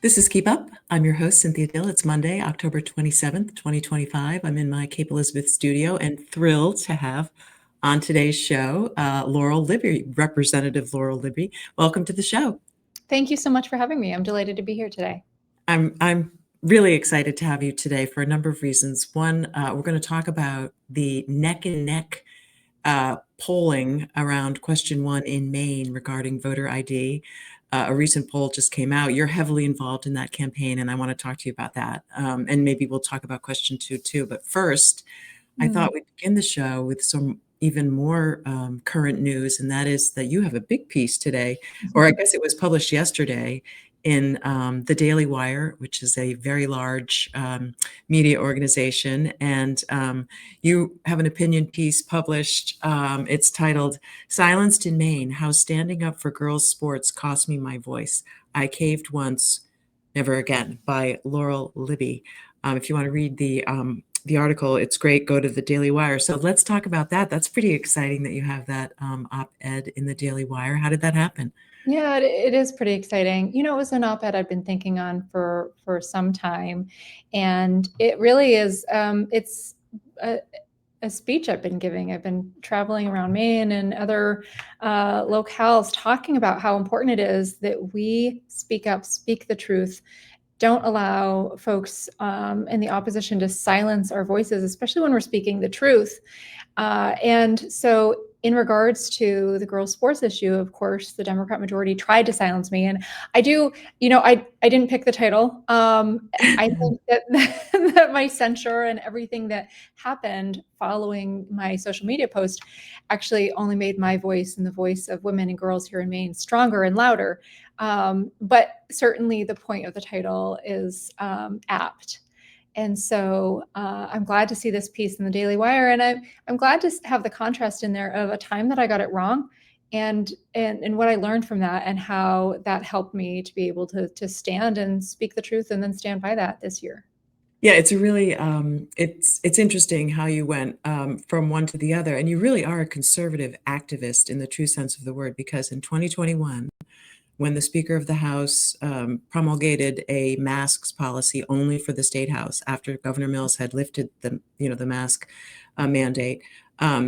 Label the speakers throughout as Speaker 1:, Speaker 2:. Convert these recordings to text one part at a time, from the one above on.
Speaker 1: This is Keep Up. I'm your host, Cynthia Dill. It's Monday, October 27th, 2025. I'm in my Cape Elizabeth studio and thrilled to have on today's show Laurel Libby, Representative Laurel Libby. Welcome to the show.
Speaker 2: Thank you so much for having me. I'm delighted to be here today.
Speaker 1: I'm really excited to have you today for a number of reasons. One, we're going to talk about the neck and neck polling around question 1 in Maine regarding voter ID. A recent poll just came out. You're heavily involved in that campaign, and I want to talk to you about that. And maybe we'll talk about question 2 too. But first, I thought we'd begin the show with some even more current news, and that is that you have a big piece today, or I guess it was published yesterday, in the Daily Wire, which is a very large media organization. And you have an opinion piece published. It's titled, "Silenced in Maine, How Standing Up for Girls' Sports Cost Me My Voice. I Caved Once, Never Again," by Laurel Libby. If you want to read the article, it's great. Go to the Daily Wire. So let's talk about that. That's pretty exciting that you have that op-ed in the Daily Wire. How did that happen?
Speaker 2: Yeah, it is pretty exciting. It was an op-ed I've been thinking on for some time, and it really is. It's a speech I've been giving. I've been traveling around Maine and other locales, talking about how important it is that we speak up, speak the truth. Don't allow folks in the opposition to silence our voices, especially when we're speaking the truth. And so in regards to the girls' sports issue, of course, the Democrat majority tried to silence me. And I didn't pick the title. I think that my censure and everything that happened following my social media post actually only made my voice and the voice of women and girls here in Maine stronger and louder. But certainly the point of the title is apt. And so I'm glad to see this piece in the Daily Wire, and I'm glad to have the contrast in there of a time that I got it wrong, and what I learned from that, and how that helped me to be able to stand and speak the truth, and then stand by that this year.
Speaker 1: Yeah, it's a really it's interesting how you went from one to the other, and you really are a conservative activist in the true sense of the word, because in 2021, when the Speaker of the House promulgated a masks policy only for the State House after Governor Mills had lifted the mask mandate,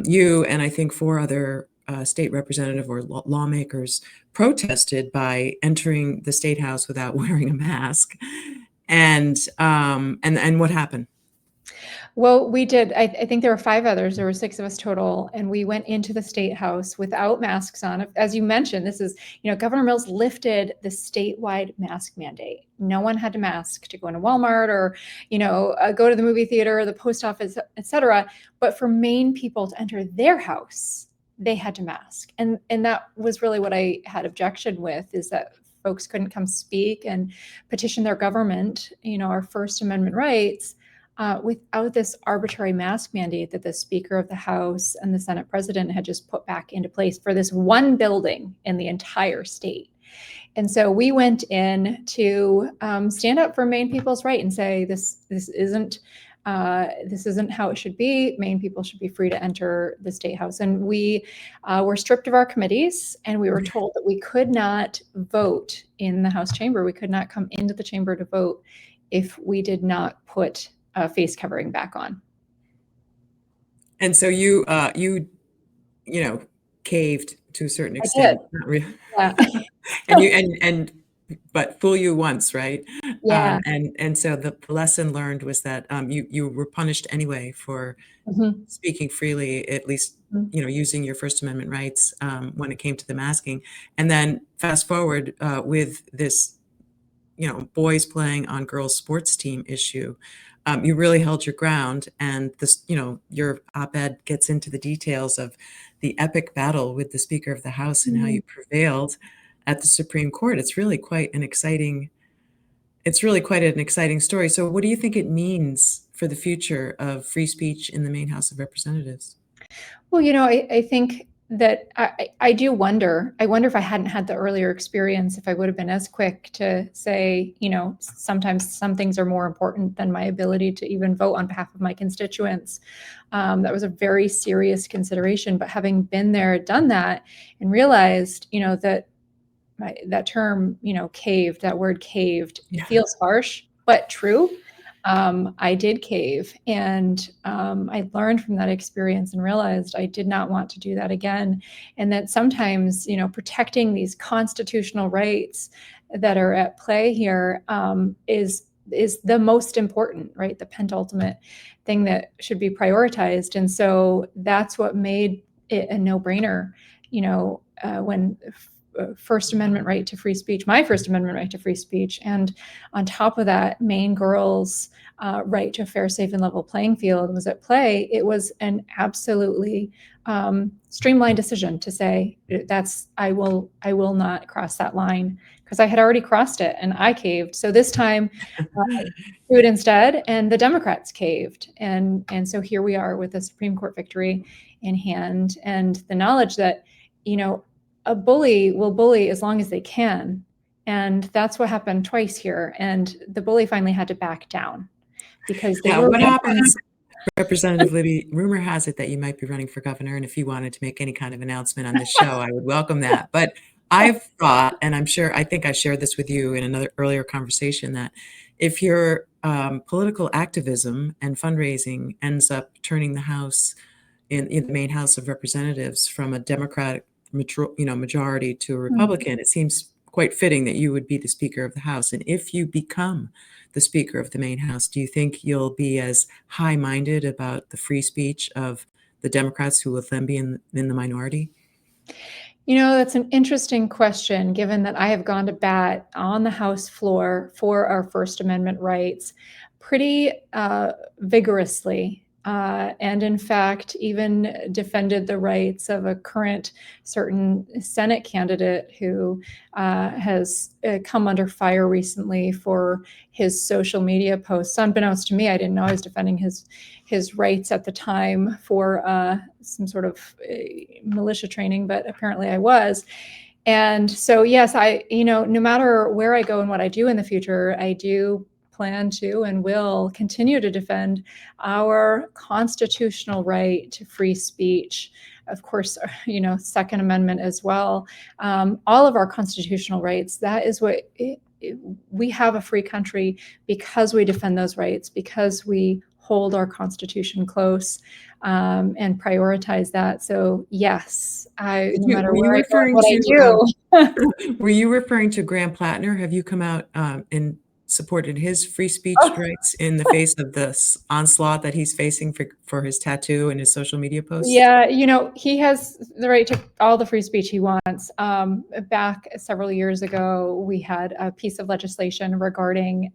Speaker 1: you and I think 4 other state representative or lawmakers protested by entering the State House without wearing a mask. And what happened?
Speaker 2: Well, we did. I think there were 5 others. There were 6 of us total, and we went into the State House without masks on. As you mentioned, this is, Governor Mills lifted the statewide mask mandate. No one had to mask to go into Walmart or, go to the movie theater or the post office, et cetera. But for Maine people to enter their house, they had to mask. And that was really what I had objection with, is that folks couldn't come speak and petition their government, our First Amendment rights, without this arbitrary mask mandate that the Speaker of the House and the Senate President had just put back into place for this one building in the entire state. And so we went in to stand up for Maine people's right and say, this isn't how it should be. Maine people should be free to enter the State House. And we were stripped of our committees, and we were told that we could not vote in the House chamber. We could not come into the chamber to vote if we did not put a face covering back on.
Speaker 1: And so you caved to a certain extent.
Speaker 2: I did.
Speaker 1: Yeah. But fool you once, right?
Speaker 2: Yeah.
Speaker 1: And so the lesson learned was that you were punished anyway for speaking freely, at least using your First Amendment rights when it came to the masking. And then fast forward with this boys playing on girls' sports team issue. You really held your ground, and this, your op-ed gets into the details of the epic battle with the Speaker of the House and how you prevailed at the Supreme Court. It's really quite an exciting story. So what do you think it means for the future of free speech in the Maine House of Representatives?
Speaker 2: Well, I think that I do wonder. I wonder if I hadn't had the earlier experience, if I would have been as quick to say, sometimes some things are more important than my ability to even vote on behalf of my constituents. That was a very serious consideration. But having been there, done that, and realized, that that term, caved, that word caved, it
Speaker 1: Yeah.
Speaker 2: feels harsh, but true. I did cave, and I learned from that experience and realized I did not want to do that again. And that sometimes, protecting these constitutional rights that are at play here is the most important, right? The penultimate thing that should be prioritized. And so that's what made it a no-brainer, when First Amendment right to free speech, my First Amendment right to free speech, and on top of that, Maine girls' right to a fair, safe, and level playing field was at play. It was an absolutely streamlined decision to say I will not cross that line, because I had already crossed it and I caved. So this time, do it instead, and the Democrats caved, and so here we are with a Supreme Court victory in hand, and the knowledge that a bully will bully as long as they can. And that's what happened twice here. And the bully finally had to back down because they were.
Speaker 1: What happens, Representative Libby? Rumor has it that you might be running for governor, and if you wanted to make any kind of announcement on this show, I would welcome that. But I've thought, and I think I shared this with you in another earlier conversation, that if your political activism and fundraising ends up turning the House in the Maine House of Representatives from a Democratic majority to a Republican, it seems quite fitting that you would be the Speaker of the House. And if you become the Speaker of the Maine House, do you think you'll be as high-minded about the free speech of the Democrats who will then be in the minority?
Speaker 2: That's an interesting question, given that I have gone to bat on the House floor for our First Amendment rights pretty vigorously. And in fact, even defended the rights of a current certain Senate candidate who has come under fire recently for his social media posts. Unbeknownst to me, I didn't know I was defending his rights at the time for some sort of militia training, but apparently I was. And so, yes, no matter where I go and what I do in the future, I do plan to and will continue to defend our constitutional right to free speech. Of course, Second Amendment as well. All of our constitutional rights, that is what we have, a free country because we defend those rights, because we hold our Constitution close and prioritize that. So yes, no matter where I go, what I do.
Speaker 1: Were you referring to Graham Plattner? Have you come out and supported his free speech rights in the face of this onslaught that he's facing for his tattoo and his social media posts?
Speaker 2: Yeah, he has the right to all the free speech he wants. Back several years ago, we had a piece of legislation regarding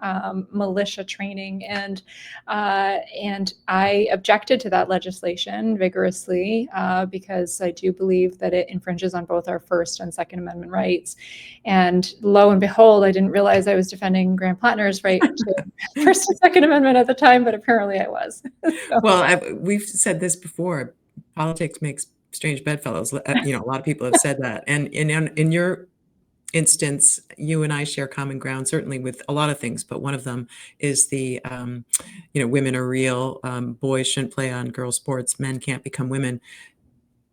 Speaker 2: militia training, and I objected to that legislation vigorously because I do believe that it infringes on both our First and Second Amendment rights. And lo and behold, I didn't realize I was defending Graham Plattner's right to First and Second Amendment at the time, but apparently I was. So.
Speaker 1: Well, we've said this before. Politics makes strange bedfellows. A lot of people have said that. And in your instance, you and I share common ground, certainly with a lot of things, but one of them is the, women are real, boys shouldn't play on girls' sports, men can't become women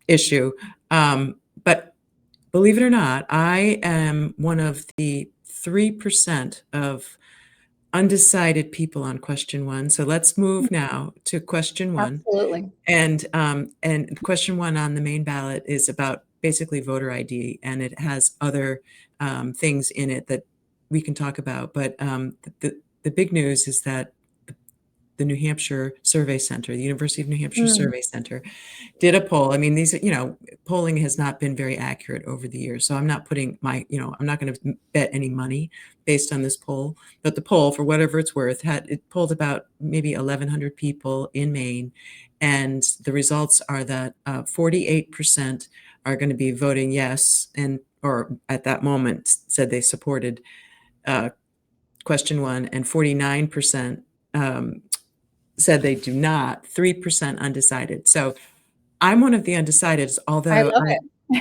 Speaker 1: issue. But believe it or not, I am one of the 3% of undecided people on question one. So let's move now to question one.
Speaker 2: Absolutely.
Speaker 1: And question one on the Maine ballot is about basically voter ID, and it has other things in it that we can talk about. But the big news is that the New Hampshire Survey Center, the University of New Hampshire Survey Center, did a poll. I mean, these, polling has not been very accurate over the years. So I'm not putting I'm not going to bet any money based on this poll. But the poll, for whatever it's worth, it polled about maybe 1,100 people in Maine. And the results are that 48% are going to be voting yes, or at that moment said they supported question one, and 49% said they do not, 3% undecided. So I'm one of the undecideds, although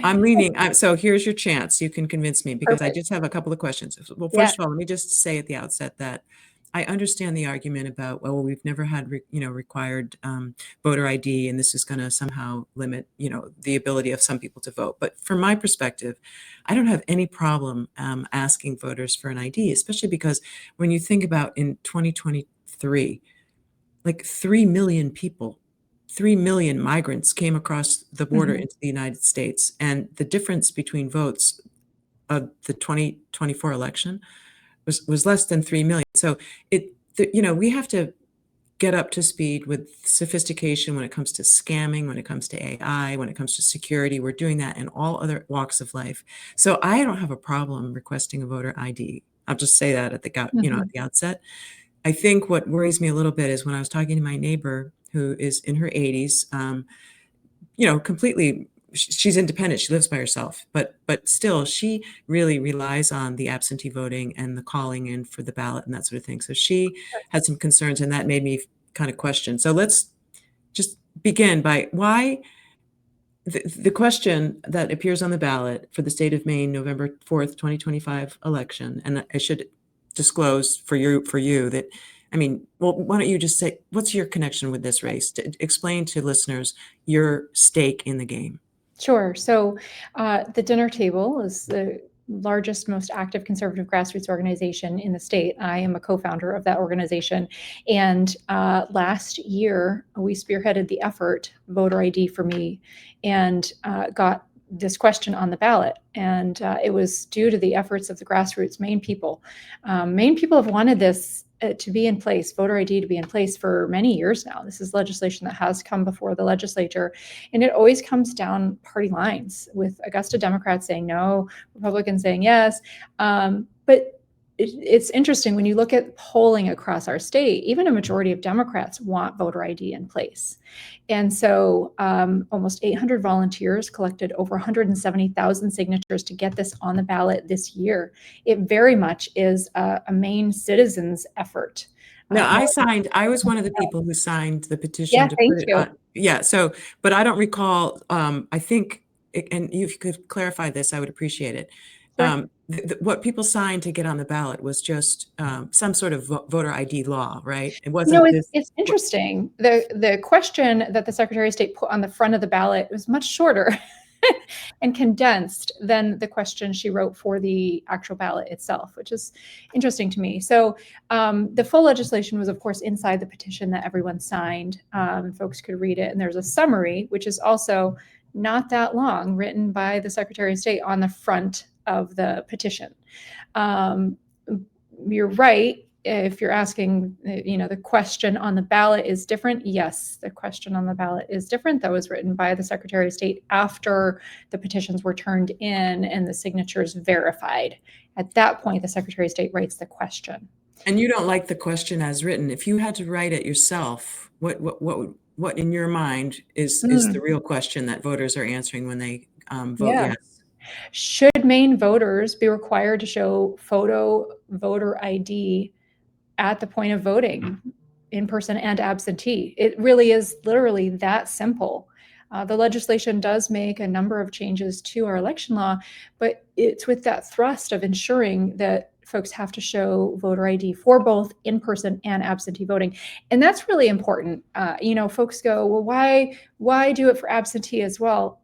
Speaker 1: I'm leaning. So here's your chance. You can convince me, because I just have a couple of questions. Well, first of all, let me just say at the outset that I understand the argument about, well, we've never had, required voter ID, and this is going to somehow limit, the ability of some people to vote. But from my perspective, I don't have any problem asking voters for an ID, especially because when you think about in 2023, like 3 million people, 3 million migrants came across the border
Speaker 2: Mhm.
Speaker 1: into the United States. And the difference between votes of the 2024 election was less than 3 million. So we have to get up to speed with sophistication when it comes to scamming, when it comes to AI, when it comes to security. We're doing that in all other walks of life. So I don't have a problem requesting a voter ID. I'll just say that at at
Speaker 2: Mhm.
Speaker 1: the outset. I think what worries me a little bit is when I was talking to my neighbor who is in her 80s, completely she's independent, she lives by herself, but still she really relies on the absentee voting and the calling in for the ballot and that sort of thing. So she had some concerns, and that made me kind of question. So let's just begin by why the question that appears on the ballot for the state of Maine, November 4th, 2025 election, and I should disclose for you that, I mean, well, why don't you just say, what's your connection with this race? Explain to listeners your stake in the game.
Speaker 2: Sure. So, the Dinner Table is the largest, most active conservative grassroots organization in the state. I am a co-founder of that organization, and last year we spearheaded the effort "Voter ID for Me," and got this question on the ballot. And it was due to the efforts of the grassroots Maine people. Maine people have wanted this to be in place, voter ID to be in place for many years now. This is legislation that has come before the legislature, and it always comes down party lines, with Augusta Democrats saying no, Republicans saying yes. But it's interesting when you look at polling across our state, even a majority of Democrats want voter ID in place. And so almost 800 volunteers collected over 170,000 signatures to get this on the ballot this year. It very much is a Maine citizens effort.
Speaker 1: No,
Speaker 2: More
Speaker 1: I was one of the people who signed the petition
Speaker 2: Yeah,
Speaker 1: to
Speaker 2: thank
Speaker 1: put it
Speaker 2: you.
Speaker 1: on. Yeah, so, but I don't recall, I think, and if you could clarify this, I would appreciate it.
Speaker 2: Sure.
Speaker 1: What people signed to get on the ballot was just some sort of voter ID law, right? It
Speaker 2: You know,
Speaker 1: wasn't this.
Speaker 2: it's interesting. The question that the Secretary of State put on the front of the ballot was much shorter and condensed than the question she wrote for the actual ballot itself, which is interesting to me. So the full legislation was, of course, inside the petition that everyone signed. Folks could read it, and there's a summary, which is also not that long, written by the Secretary of State on the front of the petition. Um, you're right. If you're asking, the question on the ballot is different. Yes, the question on the ballot is different. That was written by the Secretary of State after the petitions were turned in and the signatures verified. At that point, the Secretary of State writes the question.
Speaker 1: And you don't like the question as written. If you had to write it yourself, what in your mind is the real question that voters are answering when they vote
Speaker 2: Yeah.
Speaker 1: yes?
Speaker 2: Should Maine voters be required to show photo voter ID at the point of voting, in person and absentee? It really is literally that simple. The legislation does make a number of changes to our election law, but it's with that thrust of ensuring that folks have to show voter ID for both in-person and absentee voting. And that's really important. Folks go, well, why do it for absentee as well?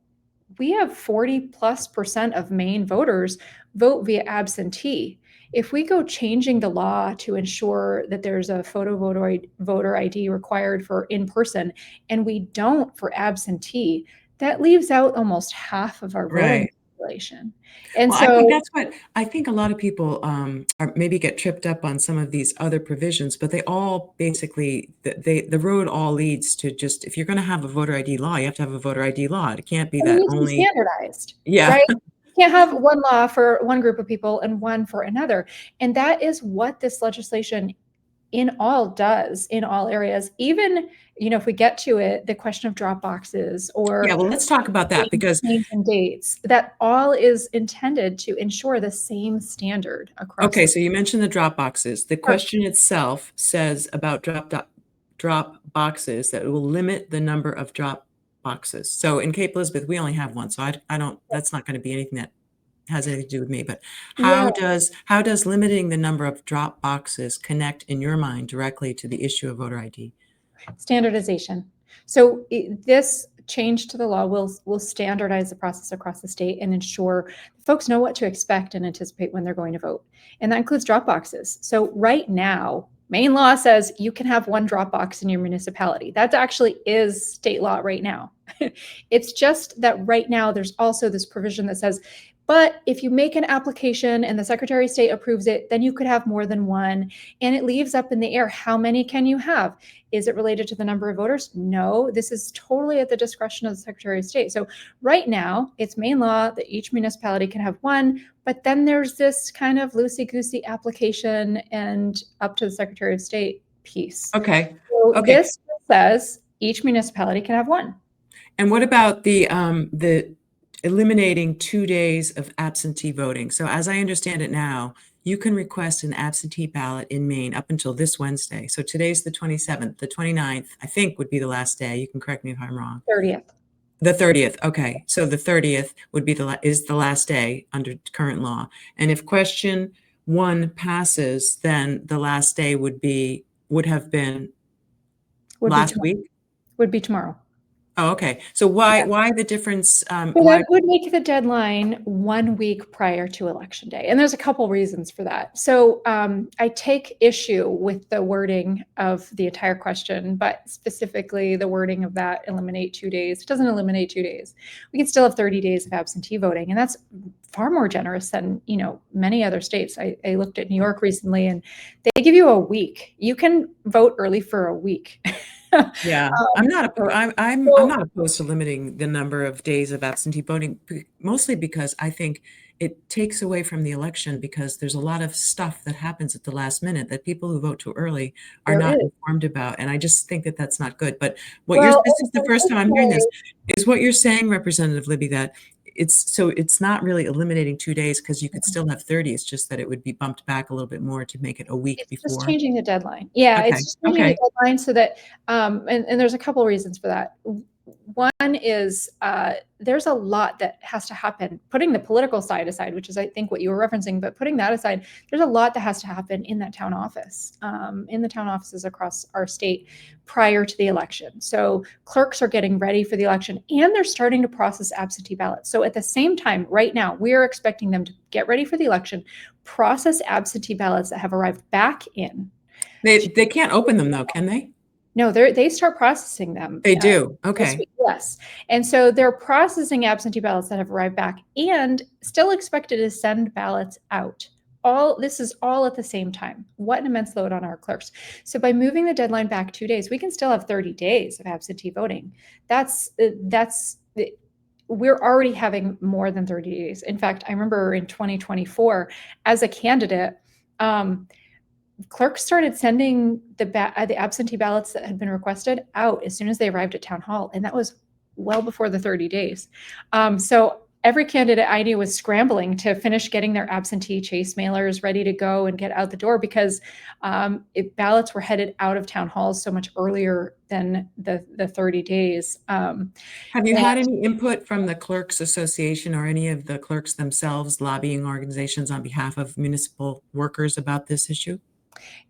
Speaker 2: We have 40+% of Maine voters vote via absentee. If we go changing the law to ensure that there's a photo voter ID required for in person, and we don't for absentee, that leaves out almost half of our voting
Speaker 1: Right.
Speaker 2: population. And
Speaker 1: Well,
Speaker 2: so,
Speaker 1: I think a lot of people are maybe get tripped up on some of these other provisions, but they all basically, the road all leads to just, if you're going to have a voter ID law, you have to have a voter ID law. It can't be
Speaker 2: it
Speaker 1: that
Speaker 2: needs to be
Speaker 1: only,
Speaker 2: standardized,
Speaker 1: yeah.
Speaker 2: right? You can't have one law for one group of people and one for another. And that is what this legislation in all areas. Even, if we get to it, the question of drop boxes
Speaker 1: Yeah,
Speaker 2: or
Speaker 1: well, let's talk about that because,
Speaker 2: names and dates, that all is intended to ensure the same standard across
Speaker 1: okay,
Speaker 2: the
Speaker 1: so you mentioned the drop boxes. The
Speaker 2: board.
Speaker 1: question itself says about drop boxes that it will limit the number of drop boxes. So in Cape Elizabeth, we only have one. So I don't, that's not going to be anything that has anything to do with me, but
Speaker 2: Yeah.
Speaker 1: how does limiting the number of drop boxes connect in your mind directly to the issue of voter ID?
Speaker 2: Standardization. So this change to the law will standardize the process across the state and ensure folks know what to expect and anticipate when they're going to vote. And that includes drop boxes. So right now, Maine law says you can have one drop box in your municipality. That actually is state law right now. It's just that right now there's also this provision that says, but if you make an application and the Secretary of State approves it, then you could have more than one. And it leaves up in the air, how many can you have? Is it related to the number of voters? No, this is totally at the discretion of the Secretary of State. So right now, it's Maine law that each municipality can have one, but then there's this kind of loosey-goosey application and up to the Secretary of State piece.
Speaker 1: Okay.
Speaker 2: So
Speaker 1: Okay.
Speaker 2: this says each municipality can have one.
Speaker 1: And what about the eliminating 2 days of absentee voting? So as I understand it now, you can request an absentee ballot in Maine up until this Wednesday. So today's the 27th, the 29th, I think would be the last day. You can correct me if I'm wrong.
Speaker 2: 30th.
Speaker 1: The 30th. Okay. So the 30th would be is the last day under current law. And if question 1 passes, then the last day would have been last week?
Speaker 2: Would be tomorrow.
Speaker 1: Oh, okay. So why the difference?
Speaker 2: So
Speaker 1: Why?
Speaker 2: that would make the deadline 1 week prior to Election Day. And there's a couple reasons for that. So I take issue with the wording of the entire question, but specifically the wording of that eliminate 2 days. It doesn't eliminate 2 days. We can still have 30 days of absentee voting. And that's far more generous than, many other states. I looked at New York recently and they give you a week. You can vote early for a week.
Speaker 1: Yeah, I'm not opposed to limiting the number of days of absentee voting, mostly because I think it takes away from the election because there's a lot of stuff that happens at the last minute that people who vote too early are not informed about, and I just think that that's not good. But this is the first time I'm hearing this. Is what you're saying, Representative Libby, that it's not really eliminating 2 days because you could still have 30. It's just that it would be bumped back a little bit more to make it a week before.
Speaker 2: It's just changing the deadline. Yeah,
Speaker 1: Okay.
Speaker 2: it's just changing the deadline so that, and there's a couple reasons for that. One is there's a lot that has to happen, putting the political side aside, which is I think what you were referencing, but putting that aside, there's a lot that has to happen in that town office, in the town offices across our state prior to the election. So clerks are getting ready for the election and they're starting to process absentee ballots. So at the same time, right now, we're expecting them to get ready for the election, process absentee ballots that have arrived back in.
Speaker 1: They can't open them though, can they?
Speaker 2: No, they start processing them.
Speaker 1: They do. Okay.
Speaker 2: Yes. And so they're processing absentee ballots that have arrived back and still expected to send ballots out. This is all at the same time. What an immense load on our clerks. So by moving the deadline back 2 days, we can still have 30 days of absentee voting. We're already having more than 30 days. In fact, I remember in 2024, as a candidate, clerks started sending the absentee ballots that had been requested out as soon as they arrived at town hall. And that was well before the 30 days. So every candidate I knew was scrambling to finish getting their absentee chase mailers ready to go and get out the door because ballots were headed out of town halls so much earlier than the 30 days.
Speaker 1: Have you had any input from the Clerks Association or any of the clerks themselves, lobbying organizations on behalf of municipal workers about this issue?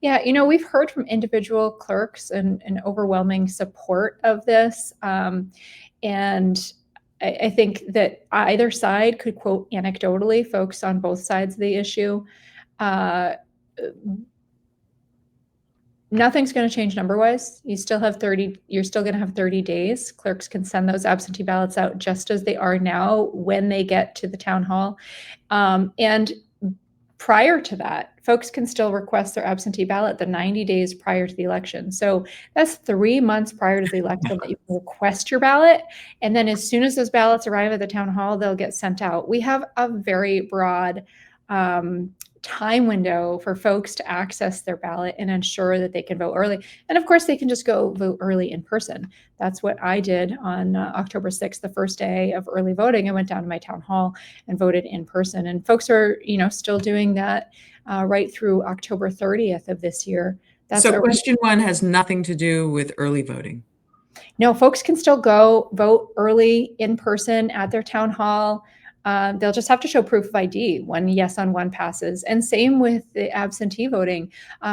Speaker 2: Yeah, we've heard from individual clerks and overwhelming support of this. And I think that either side could quote anecdotally folks on both sides of the issue. Nothing's going to change number-wise. You're still going to have 30 days. Clerks can send those absentee ballots out just as they are now when they get to the town hall. And prior to that, folks can still request their absentee ballot the 90 days prior to the election. So that's 3 months prior to the election that you can request your ballot. And then as soon as those ballots arrive at the town hall, they'll get sent out. We have a very broad time window for folks to access their ballot and ensure that they can vote early. And of course, they can just go vote early in person. That's what I did on October 6th, the first day of early voting. I went down to my town hall and voted in person. And folks are, still doing that right through October 30th of this year.
Speaker 1: So question 1 has nothing to do with early voting.
Speaker 2: No, folks can still go vote early in person at their town hall. They'll just have to show proof of ID when yes on one passes. And same with the absentee voting.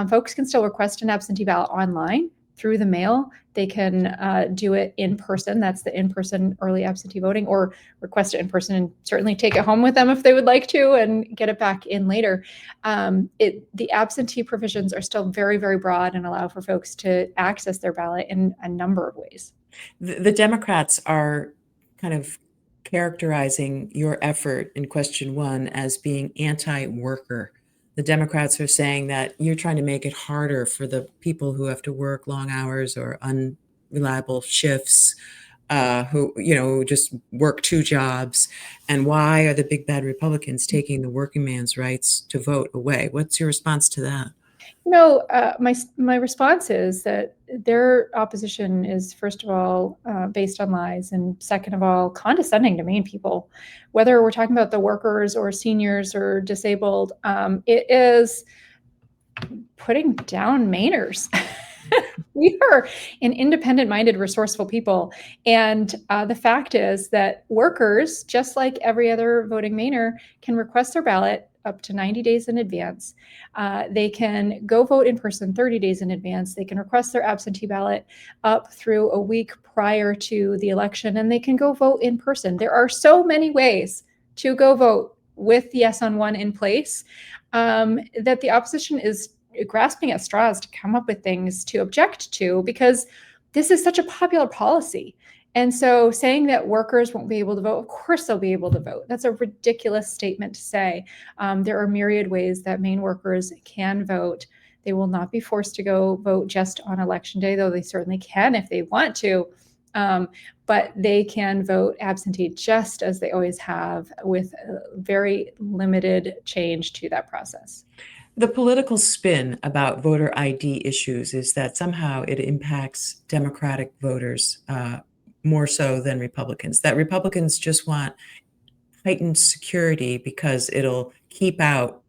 Speaker 2: Folks can still request an absentee ballot online through the mail. They can do it in person. That's the in-person early absentee voting, or request it in person and certainly take it home with them if they would like to and get it back in later. The absentee provisions are still very, very broad and allow for folks to access their ballot in a number of ways.
Speaker 1: The Democrats are kind of characterizing your effort in question one as being anti-worker. The Democrats are saying that you're trying to make it harder for the people who have to work long hours or unreliable shifts, who, just work two jobs. And why are the big bad Republicans taking the working man's rights to vote away? What's your response to that?
Speaker 2: My response is that their opposition is, first of all, based on lies, and second of all, condescending to Maine people. Whether we're talking about the workers or seniors or disabled, it is putting down Mainers. We are an independent-minded, resourceful people. And the fact is that workers, just like every other voting Mainer, can request their ballot up to 90 days in advance. They can go vote in person 30 days in advance. They can request their absentee ballot up through a week prior to the election, and they can go vote in person. There are so many ways to go vote with yes on one in place, that the opposition is grasping at straws to come up with things to object to, because this is such a popular policy. And so saying that workers won't be able to vote, of course they'll be able to vote. That's a ridiculous statement to say. There are myriad ways that Maine workers can vote. They will not be forced to go vote just on election day, though they certainly can if they want to. But they can vote absentee just as they always have, with very limited change to that process.
Speaker 1: The political spin about voter ID issues is that somehow it impacts Democratic voters more so than Republicans, that Republicans just want heightened security because it'll keep out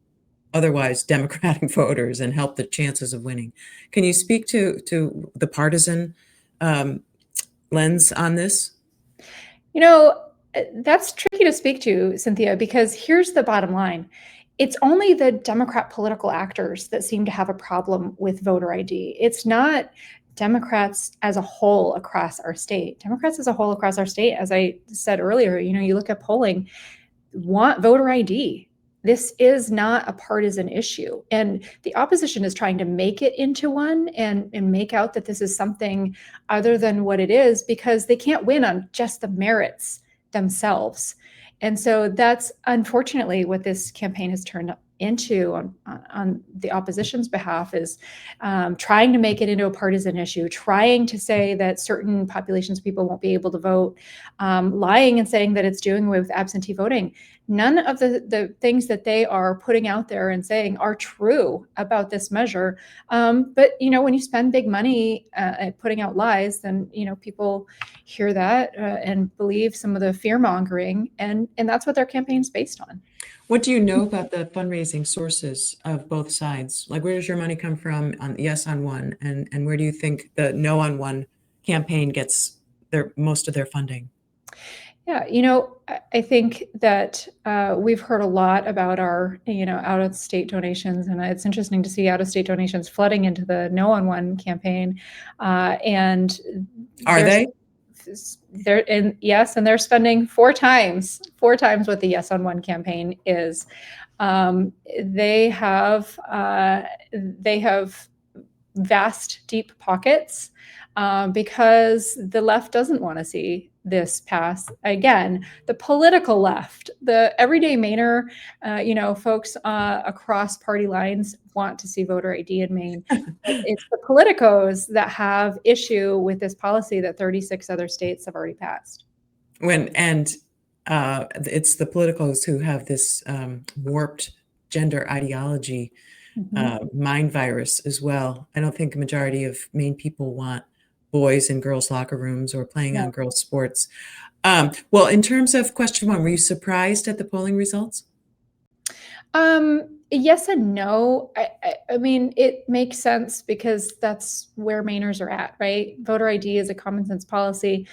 Speaker 1: otherwise Democratic voters and help the chances of winning. Can you speak to the partisan lens on this?
Speaker 2: That's tricky to speak to, Cynthia, because here's the bottom line. It's only the Democrat political actors that seem to have a problem with voter ID. It's not Democrats as a whole across our state. Democrats as a whole across our state, as I said earlier, you look at polling, want voter ID. This is not a partisan issue. And the opposition is trying to make it into one and make out that this is something other than what it is, because they can't win on just the merits themselves. And so that's unfortunately what this campaign has turned into on the opposition's behalf, is trying to make it into a partisan issue, trying to say that certain populations of people won't be able to vote, lying and saying that it's doing away with absentee voting. None of the things that they are putting out there and saying are true about this measure. But when you spend big money at putting out lies, then people hear that and believe some of the fear mongering, and that's what their campaign's based on.
Speaker 1: What do you know about the fundraising sources of both sides? Like, where does your money come from on yes on one, and where do you think the no on one campaign gets most of their funding?
Speaker 2: Yeah, I think that we've heard a lot about our, out-of-state donations, and it's interesting to see out-of-state donations flooding into the No on One campaign. And
Speaker 1: Are they?
Speaker 2: Yes, and they're spending four times what the Yes on One campaign is. They have vast, deep pockets because the left doesn't want to see this pass. Again, the political left, the everyday Mainer, folks across party lines want to see voter ID in Maine. It's the politicos that have issue with this policy that 36 other states have already passed.
Speaker 1: It's the politicos who have this warped gender ideology, mind virus as well. I don't think a majority of Maine people want boys in girls' locker rooms or playing on girls' sports. Well, in terms of question one, were you surprised at the polling results?
Speaker 2: Yes and no. I mean, it makes sense because that's where Mainers are at, right? Voter ID is a common sense policy.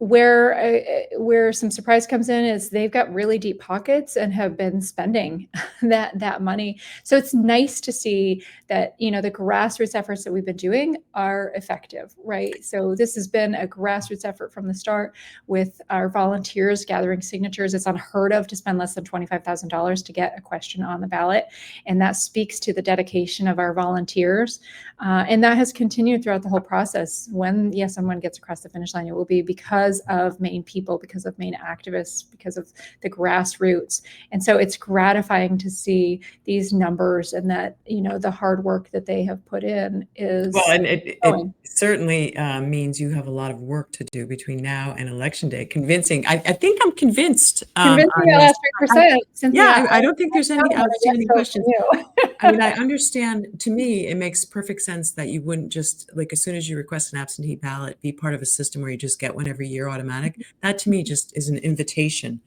Speaker 2: where some surprise comes in is they've got really deep pockets and have been spending that money. So it's nice to see that, the grassroots efforts that we've been doing are effective, right? So this has been a grassroots effort from the start with our volunteers gathering signatures. It's unheard of to spend less than $25,000 to get a question on the ballot. And that speaks to the dedication of our volunteers. And that has continued throughout the whole process. When Yes on One gets across the finish line, it will be because of Maine people, because of Maine activists, because of the grassroots. And so it's gratifying to see these numbers and that, the hard work that they have put in is
Speaker 1: Well, and it certainly means you have a lot of work to do between now and Election Day. Convincing, I think I'm convinced
Speaker 2: convincing
Speaker 1: on
Speaker 2: that
Speaker 1: this.
Speaker 2: last 3%. Cynthia,
Speaker 1: Yeah, I don't think there's any
Speaker 2: I want a yes
Speaker 1: outstanding
Speaker 2: vote
Speaker 1: questions.
Speaker 2: from you.
Speaker 1: I mean, I understand, to me, it makes perfect sense that you wouldn't just, like, as soon as you request an absentee ballot, be part of a system where you just get one every year automatic. That to me just is an invitation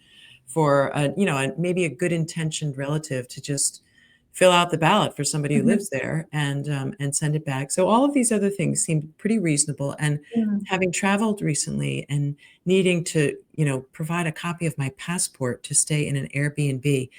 Speaker 1: for, maybe a good intentioned relative to just fill out the ballot for somebody who
Speaker 2: Mhm.
Speaker 1: lives there and send it back. So all of these other things seem pretty reasonable. And
Speaker 2: Mm.
Speaker 1: having traveled recently and needing to, provide a copy of my passport to stay in an Airbnb,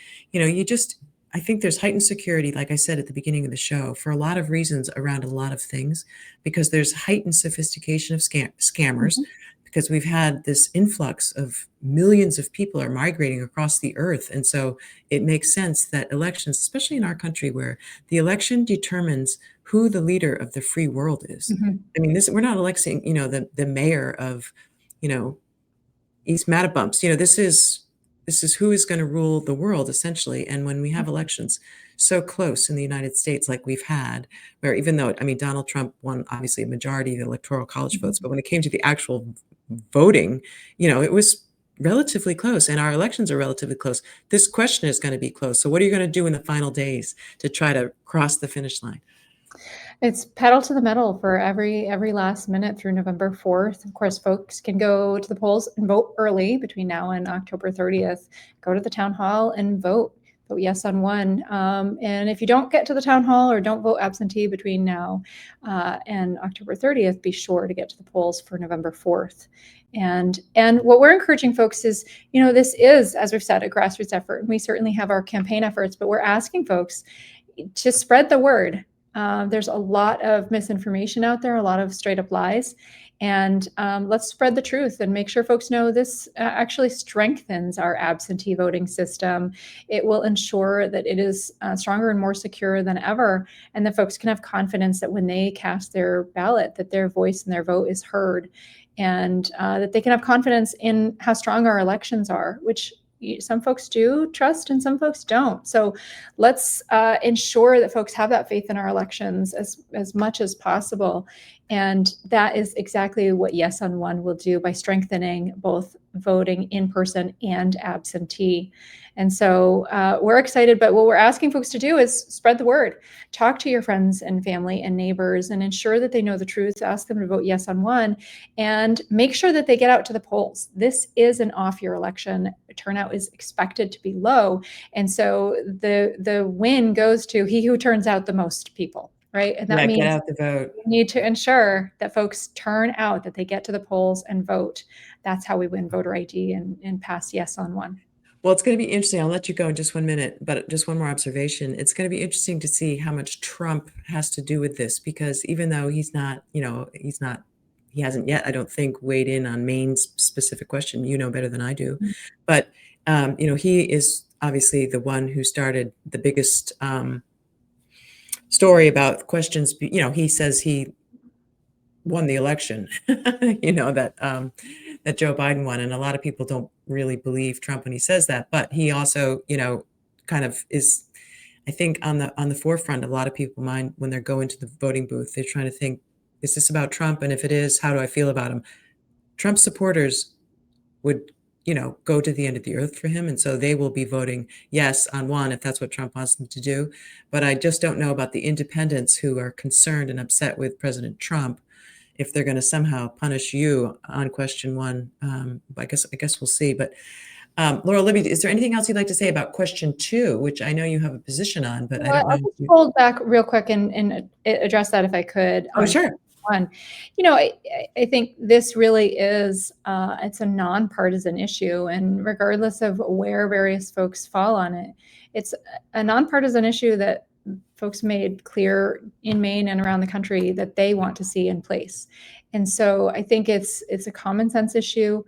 Speaker 1: I think there's heightened security, like I said at the beginning of the show, for a lot of reasons around a lot of things, because there's heightened sophistication of scammers,
Speaker 2: Mhm.
Speaker 1: because we've had this influx of millions of people are migrating across the earth. And so it makes sense that elections, especially in our country where the election determines who the leader of the free world is.
Speaker 2: Mhm.
Speaker 1: I mean, we're not electing, the mayor of, you know, East Mattapumps. This is who is going to rule the world, essentially. And when we have elections so close in the United States, like we've had, where even though, I mean, Donald Trump won obviously a majority of the electoral college votes, but when it came to the actual voting, it was relatively close, and our elections are relatively close. This question is going to be close. So what are you going to do in the final days to try to cross the finish line?
Speaker 2: It's pedal to the metal for every last minute through November 4th. Of course, folks can go to the polls and vote early between now and October 30th. Go to the town hall and vote. Vote yes on one. And if you don't get to the town hall or don't vote absentee between now and October 30th, be sure to get to the polls for November 4th. And what we're encouraging folks is, this is, as we've said, a grassroots effort. And we certainly have our campaign efforts, but we're asking folks to spread the word. There's a lot of misinformation out there, a lot of straight up lies. And let's spread the truth and make sure folks know this actually strengthens our absentee voting system. It will ensure that it is stronger and more secure than ever, and that folks can have confidence that when they cast their ballot, that their voice and their vote is heard, and that they can have confidence in how strong our elections are, which some folks do trust and some folks don't. So let's ensure that folks have that faith in our elections as much as possible. And that is exactly what Yes on One will do by strengthening both voting in person and absentee. And so we're excited, but what we're asking folks to do is spread the word. Talk to your friends and family and neighbors and ensure that they know the truth. Ask them to vote Yes on One and make sure that they get out to the polls. This is an off-year election. Turnout is expected to be low. And so the win goes to he who turns out the most people, right? And that
Speaker 1: Yeah, get
Speaker 2: means
Speaker 1: out the vote.
Speaker 2: we need to ensure that folks turn out, that they get to the polls and vote. That's how we win voter ID and pass Yes on One.
Speaker 1: Well, it's going to be interesting. I'll let you go in just 1 minute, but just one more observation. It's going to be interesting to see how much Trump has to do with this, because even though he hasn't yet, I don't think, weighed in on Maine's specific question. You know better than I do. But, he is obviously the one who started the biggest story about questions. He says he won the election, that Joe Biden won. And a lot of people don't really believe Trump when he says that, but he also, kind of is, I think, on the forefront of a lot of people's mind when they're going to the voting booth. They're trying to think, is this about Trump? And if it is, how do I feel about him? Trump supporters would, go to the end of the earth for him. And so they will be voting yes on one if that's what Trump wants them to do. But I just don't know about the independents who are concerned and upset with President Trump, if they're going to somehow punish you on question one. I guess we'll see. But Laurel Libby, is there anything else you'd like to say about question two, which I know you have a position on, but I don't
Speaker 2: I'll
Speaker 1: know.
Speaker 2: just hold back real quick and address that if I could.
Speaker 1: Oh, sure.
Speaker 2: one. I think this really is, it's a nonpartisan issue, and regardless of where various folks fall on it, it's a nonpartisan issue that folks made clear in Maine and around the country that they want to see in place. And so I think it's a common sense issue.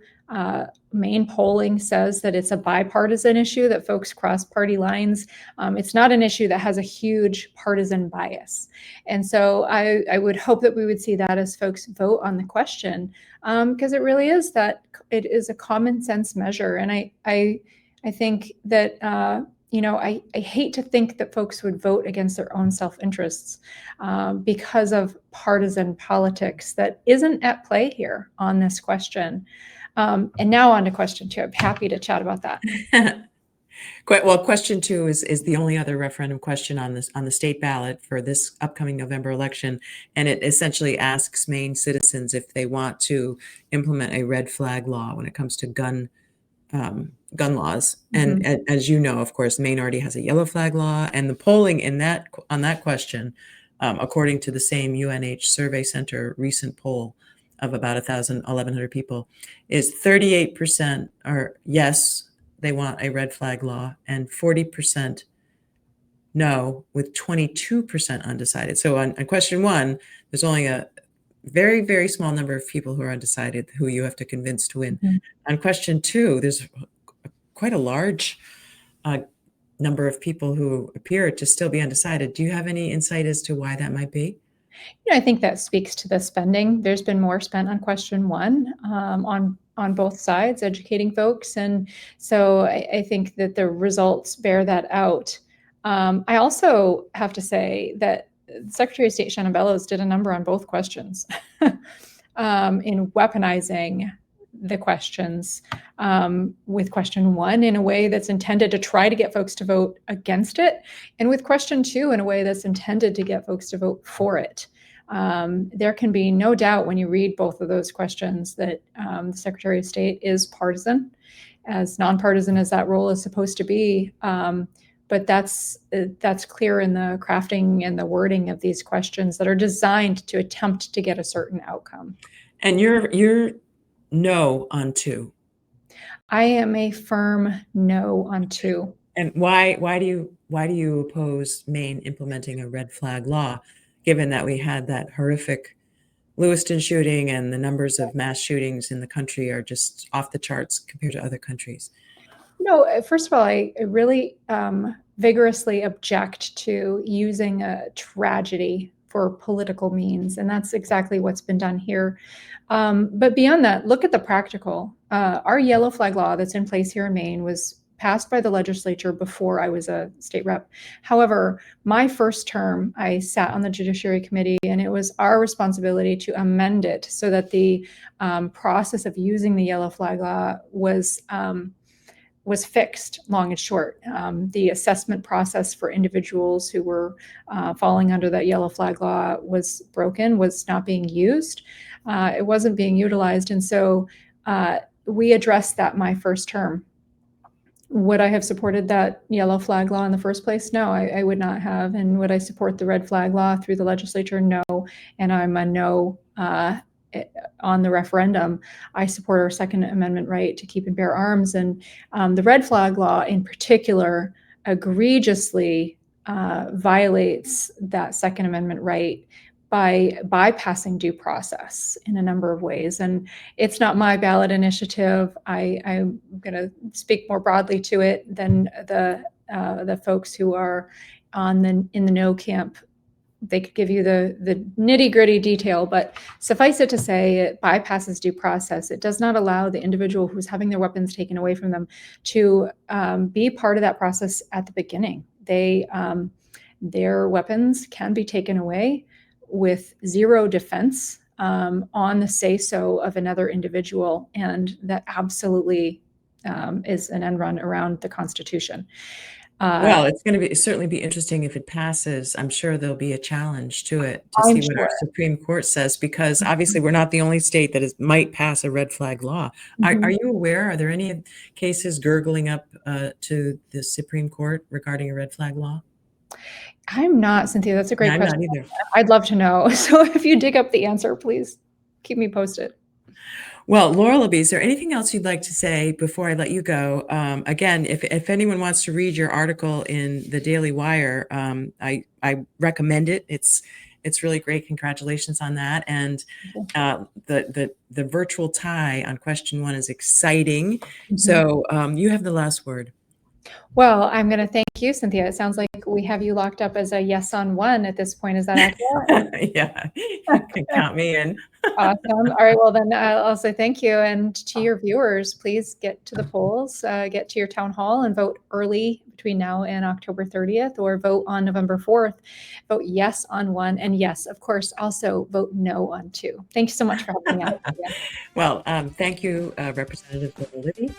Speaker 2: Maine polling says that it's a bipartisan issue, that folks cross party lines. It's not an issue that has a huge partisan bias. And so I would hope that we would see that as folks vote on the question, because it really is that it is a common sense measure. And I think that, I hate to think that folks would vote against their own self-interests because of partisan politics that isn't at play here on this question. And now on to question 2. I'm happy to chat about that.
Speaker 1: Well, question 2 is the only other referendum question on the state ballot for this upcoming November election, and it essentially asks Maine citizens if they want to implement a red flag law when it comes to gun laws. And as you know, of course, Maine already has a yellow flag law, and the polling on that question, according to the same UNH Survey Center recent poll of about 1,100 people, is 38% are yes, they want a red flag law, and 40% no, with 22% undecided. So on question 1, there's only a very, very small number of people who are undecided who you have to convince to win. On question 2, there's quite a large number of people who appear to still be undecided. Do you have any insight as to why that might be?
Speaker 2: I think that speaks to the spending. There's been more spent on question 1 on both sides, educating folks. And so I think that the results bear that out. I also have to say that Secretary of State Shannon Bellows did a number on both questions in weaponizing the questions with question 1 in a way that's intended to try to get folks to vote against it, and with question 2 in a way that's intended to get folks to vote for it. There can be no doubt when you read both of those questions that the Secretary of State is partisan, as nonpartisan as that role is supposed to be. But that's clear in the crafting and the wording of these questions that are designed to attempt to get a certain outcome.
Speaker 1: And you're no on 2.
Speaker 2: I am a firm no on 2.
Speaker 1: And why do you oppose Maine implementing a red flag law, given that we had that horrific Lewiston shooting and the numbers of mass shootings in the country are just off the charts compared to other countries?
Speaker 2: No, first of all, I really vigorously object to using a tragedy for political means, and that's exactly what's been done here. But beyond that, look at the practical. Our yellow flag law that's in place here in Maine was passed by the legislature before I was a state rep. However, my first term, I sat on the Judiciary Committee, and it was our responsibility to amend it so that the process of using the yellow flag law was fixed, long and short. The assessment process for individuals who were falling under that yellow flag law was broken, was not being used. It wasn't being utilized. And so we addressed that my first term. Would I have supported that yellow flag law in the first place? No, I would not have. And would I support the red flag law through the legislature? No. And I'm a no on the referendum. I support our Second Amendment right to keep and bear arms. And the red flag law in particular egregiously violates that Second Amendment right by bypassing due process in a number of ways. And it's not my ballot initiative. I'm going to speak more broadly to it than the folks who are in the no camp. They could give you the nitty gritty detail, but suffice it to say, it bypasses due process. It does not allow the individual who's having their weapons taken away from them to be part of that process at the beginning. Their weapons can be taken away with zero defense on the say-so of another individual, and that absolutely is an end run around the Constitution.
Speaker 1: Well, it's going to certainly be interesting if it passes. I'm sure there'll be a challenge to it to see what our Supreme Court says, because obviously we're not the only state that might pass a red flag law. Are you aware? Are there any cases gurgling up to the Supreme Court regarding a red flag law?
Speaker 2: I'm not, Cynthia. That's a
Speaker 1: Yeah,
Speaker 2: great
Speaker 1: I'm
Speaker 2: question.
Speaker 1: not either.
Speaker 2: I'd love to know. So if you dig up the answer, please keep me posted.
Speaker 1: Well, Laurel Libby, is there anything else you'd like to say before I let you go? Again, if anyone wants to read your article in the Daily Wire, I recommend it. It's really great. Congratulations on that. And the virtual tie on question one is exciting. So you have the last word.
Speaker 2: Well, I'm going to thank you, Cynthia. It sounds like we have you locked up as a yes on one at this point. Is that accurate?
Speaker 1: Yeah, you can count me in.
Speaker 2: Awesome. All right. Well, then I'll say thank you. And to your viewers, please get to the polls, get to your town hall and vote early between now and October 30th, or vote on November 4th. Vote yes on one. And yes, of course, also vote no on two. Thanks so much for helping me out.
Speaker 1: Well, thank you, Representative Laurel Libby.